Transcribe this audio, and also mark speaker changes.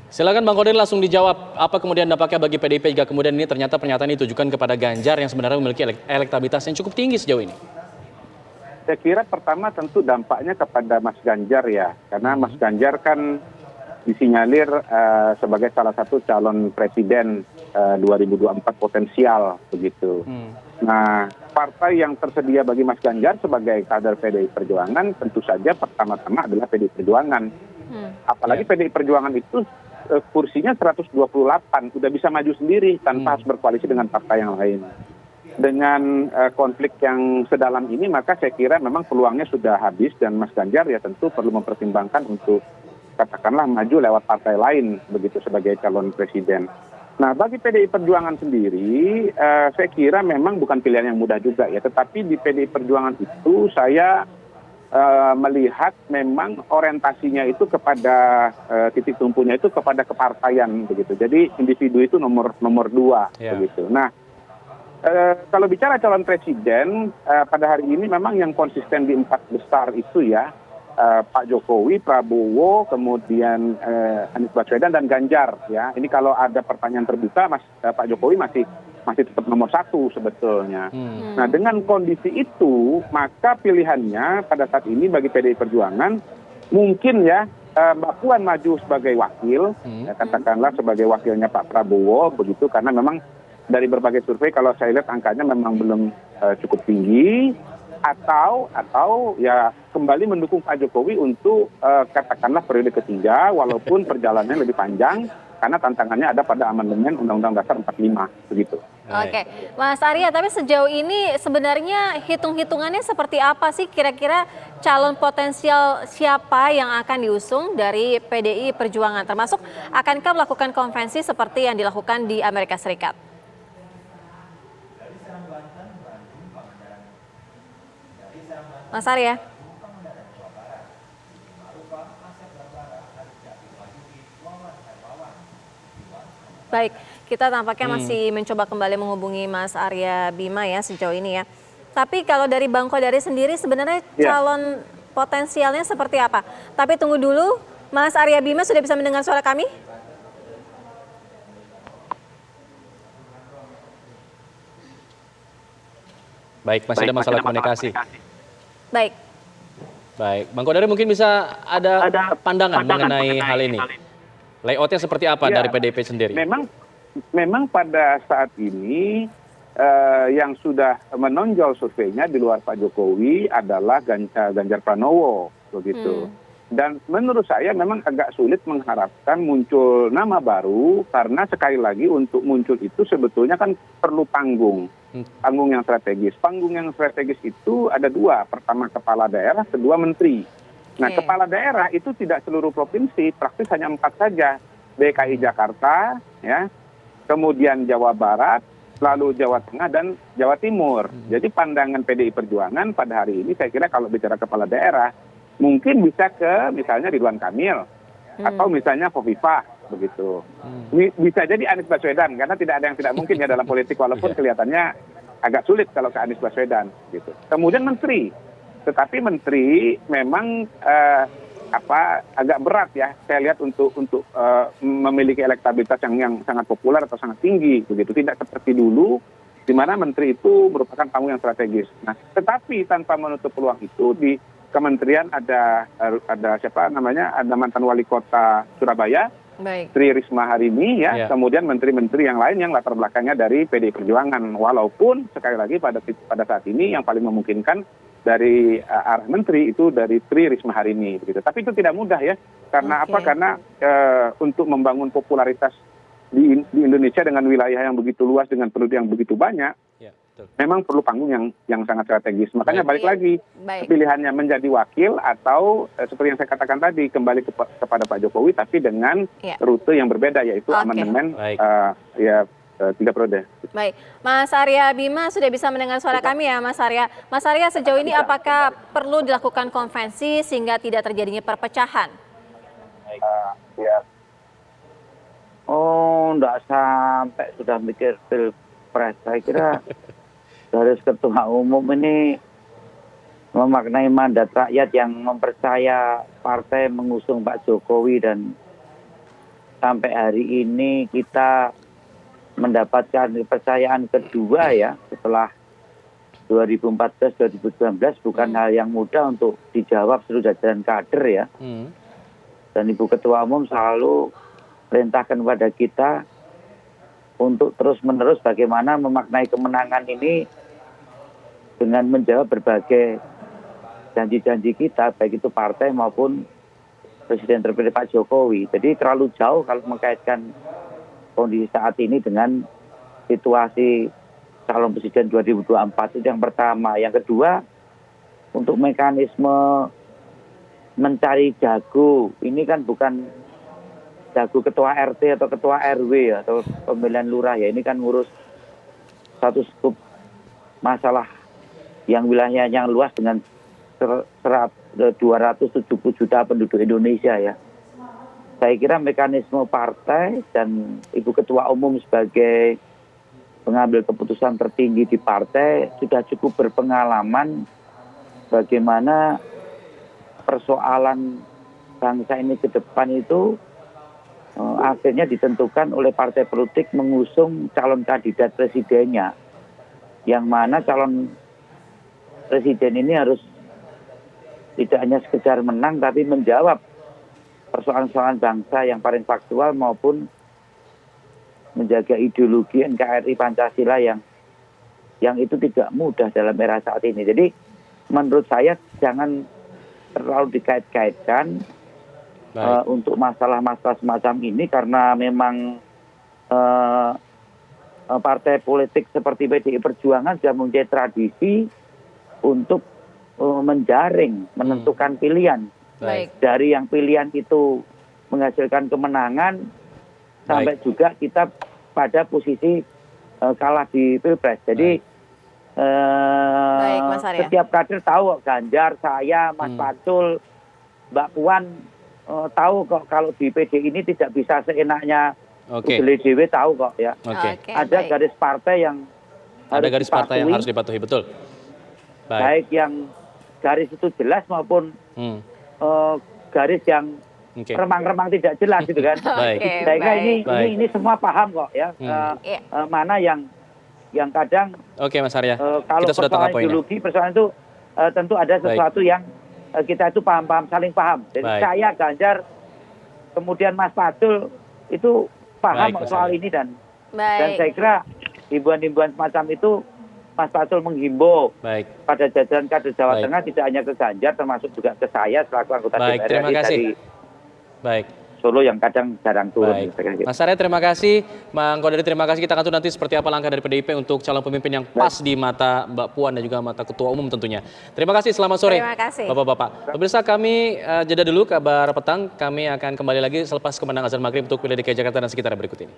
Speaker 1: Silakan Bang Kodin langsung dijawab, apa kemudian dampaknya bagi PDIP jika kemudian ini ternyata pernyataan ditujukan kepada Ganjar yang sebenarnya memiliki elektabilitas yang cukup tinggi sejauh ini?
Speaker 2: Saya kira pertama tentu dampaknya kepada Mas Ganjar ya, karena Mas Ganjar kan disinyalir sebagai salah satu calon presiden 2024 potensial begitu. Nah, partai yang tersedia bagi Mas Ganjar sebagai kader PDI Perjuangan tentu saja pertama-tama adalah PDI Perjuangan. Apalagi PDI Perjuangan itu kursinya 128, udah bisa maju sendiri tanpa harus berkoalisi dengan partai yang lain. Dengan konflik yang sedalam ini, maka saya kira memang peluangnya sudah habis dan Mas Ganjar ya tentu perlu mempertimbangkan untuk katakanlah maju lewat partai lain begitu sebagai calon presiden. Nah, bagi PDI Perjuangan sendiri, saya kira memang bukan pilihan yang mudah juga ya. Tetapi di PDI Perjuangan itu saya melihat memang orientasinya itu kepada titik tumpunya itu kepada kepartaian begitu. Jadi individu itu nomor dua begitu. Nah, kalau bicara calon presiden pada hari ini memang yang konsisten di 4 besar itu ya Pak Jokowi, Prabowo, kemudian Anies Baswedan dan Ganjar ya. Ini kalau ada pertanyaan terbuka Pak Jokowi masih tetap nomor 1 sebetulnya. Nah, dengan kondisi itu maka pilihannya pada saat ini bagi PDI Perjuangan mungkin ya Mbak Puan maju sebagai wakil, ya, katakanlah sebagai wakilnya Pak Prabowo begitu, karena memang dari berbagai survei kalau saya lihat angkanya memang belum cukup tinggi, atau ya kembali mendukung Pak Jokowi untuk katakanlah periode ketiga walaupun perjalanannya lebih panjang karena tantangannya ada pada amandemen Undang-Undang Dasar 45 begitu.
Speaker 3: Oke, Mas Arya, tapi sejauh ini sebenarnya hitung-hitungannya seperti apa sih kira-kira calon potensial siapa yang akan diusung dari PDI Perjuangan, termasuk akankah melakukan konvensi seperti yang dilakukan di Amerika Serikat? Mas Arya. Baik, kita tampaknya masih mencoba kembali menghubungi Mas Arya Bima ya sejauh ini ya. Tapi kalau dari Bang Kodari sendiri sebenarnya calon potensialnya seperti apa? Tapi tunggu dulu, Mas Arya Bima sudah bisa mendengar suara kami?
Speaker 1: Baik, masih ada masalah komunikasi.
Speaker 3: Baik,
Speaker 1: Bang Kodari mungkin bisa ada pandangan mengenai hal ini. Layoutnya seperti apa dari PDIP sendiri?
Speaker 2: Memang pada saat ini yang sudah menonjol surveinya di luar Pak Jokowi adalah Ganjar Pranowo begitu. Dan menurut saya memang agak sulit mengharapkan muncul nama baru karena sekali lagi untuk muncul itu sebetulnya kan perlu panggung yang strategis. Panggung yang strategis itu ada 2, pertama kepala daerah, kedua menteri. Nah, kepala daerah itu tidak seluruh provinsi, praktis hanya 4 saja. DKI Jakarta, ya, kemudian Jawa Barat, lalu Jawa Tengah dan Jawa Timur. Jadi pandangan PDI Perjuangan pada hari ini saya kira kalau bicara kepala daerah, mungkin bisa ke misalnya Ridwan Kamil atau misalnya Khofifah begitu. Bisa jadi Anies Baswedan karena tidak ada yang tidak mungkin ya dalam politik walaupun kelihatannya agak sulit kalau ke Anies Baswedan gitu. Kemudian menteri. Tetapi menteri memang agak berat ya saya lihat untuk memiliki elektabilitas yang sangat populer atau sangat tinggi begitu. Tidak seperti dulu di mana menteri itu merupakan panggung yang strategis. Nah, tetapi tanpa menutup peluang itu di kementerian ada siapa namanya, ada mantan wali kota Surabaya, Tri Risma hari ini ya, kemudian menteri-menteri yang lain yang latar belakangnya dari PDI Perjuangan. Walaupun sekali lagi pada saat ini yang paling memungkinkan dari arah menteri itu dari Tri Risma hari ini begitu. Tapi itu tidak mudah ya, karena apa? Karena untuk membangun popularitas di Indonesia dengan wilayah yang begitu luas dengan penduduk yang begitu banyak. Memang perlu panggung yang sangat strategis. Makanya balik lagi pilihannya menjadi wakil atau seperti yang saya katakan tadi kembali kepada Pak Jokowi tapi dengan rute yang berbeda yaitu amandemen 3 periode.
Speaker 3: Baik, Mas Arya Bima sudah bisa mendengar suara kami ya Mas Arya. Mas Arya sejauh ini apakah perlu dilakukan konvensi sehingga tidak terjadinya perpecahan?
Speaker 4: Oh, enggak sampai sudah mikir pilpres. Saya kira harus ketua umum ini memaknai mandat rakyat yang mempercaya partai mengusung Pak Jokowi dan sampai hari ini kita mendapatkan kepercayaan kedua ya setelah 2014-2019 bukan hal yang mudah untuk dijawab seluruh jajaran kader ya. Dan Ibu Ketua Umum selalu perintahkan kepada kita untuk terus-menerus bagaimana memaknai kemenangan ini dengan menjawab berbagai janji-janji kita, baik itu partai maupun Presiden terpilih Pak Jokowi. Jadi terlalu jauh kalau mengkaitkan kondisi saat ini dengan situasi calon presiden 2024 itu yang pertama. Yang kedua, untuk mekanisme mencari jago, ini kan bukan jago ketua RT atau ketua RW ya, atau pemilihan lurah ya, ini kan ngurus satu skup masalah yang wilayahnya yang luas dengan 270 juta penduduk Indonesia ya. Saya kira mekanisme partai dan Ibu Ketua Umum sebagai pengambil keputusan tertinggi di partai sudah cukup berpengalaman bagaimana persoalan bangsa ini ke depan itu akhirnya ditentukan oleh partai politik mengusung calon kandidat presidennya, yang mana calon presiden ini harus tidak hanya sekedar menang tapi menjawab persoalan-persoalan bangsa yang paling faktual maupun menjaga ideologi NKRI Pancasila yang itu tidak mudah dalam era saat ini. Jadi menurut saya jangan terlalu dikait-kaitkan untuk masalah-masalah semacam ini, karena memang partai politik seperti PDI Perjuangan sudah mempunyai tradisi untuk menjaring, menentukan pilihan.
Speaker 3: Baik.
Speaker 4: Dari yang pilihan itu menghasilkan kemenangan sampai juga kita pada posisi kalah di Pilpres. Jadi
Speaker 3: Baik, Mas Arya.
Speaker 4: setiap kader tahu kok, Ganjar, saya, Mas Pacul, Mbak Puan tahu kok kalau di PD ini tidak bisa seenaknya dewe tahu kok ya. Ada
Speaker 3: baik.
Speaker 4: garis partai yang
Speaker 1: Ada garis partai yang
Speaker 4: dipatuhi,
Speaker 1: harus dipatuhi, betul.
Speaker 4: baik yang garis itu jelas maupun garis yang remang-remang tidak jelas gitu kan.
Speaker 1: Baik.
Speaker 4: Saya kira
Speaker 1: Baik.
Speaker 4: ini semua paham kok ya. Mana yang kadang
Speaker 1: Oke, Mas Arya.
Speaker 4: kalau
Speaker 1: Kita sudah tengah
Speaker 4: persoalan
Speaker 1: poinnya.
Speaker 4: ideologi, persoalan itu tentu ada sesuatu yang kita itu paham-paham, saling paham. Jadi
Speaker 1: Baik.
Speaker 4: saya, Ganjar, kemudian Mas Pacul itu paham
Speaker 1: Baik, Mas
Speaker 4: soal
Speaker 1: Arya.
Speaker 4: ini dan
Speaker 3: Baik.
Speaker 4: saya kira himbauan-himbauan semacam itu Mas Pacul menghimbau
Speaker 1: Baik.
Speaker 4: pada jajaran kader Jawa
Speaker 1: Baik.
Speaker 4: Tengah, tidak hanya ke Ganjar, termasuk juga ke saya selaku anggota
Speaker 1: Baik,
Speaker 4: DPR
Speaker 1: terima
Speaker 4: RI
Speaker 1: kasih.
Speaker 4: dari
Speaker 1: Baik.
Speaker 4: Solo yang kadang jarang turun.
Speaker 1: Baik. Mas Arya, terima kasih. Bang Kodari, terima kasih. Kita akan tunggu nanti seperti apa langkah dari PDIP untuk calon pemimpin yang pas di mata Mbak Puan dan juga mata Ketua Umum tentunya. Terima kasih, selamat sore.
Speaker 3: Terima kasih.
Speaker 1: Bapak-bapak. Pemirsa, kami jeda dulu kabar petang. Kami akan kembali lagi selepas kemenangan azan maghrib untuk Pilkada DKI Jakarta dan sekitar berikut ini.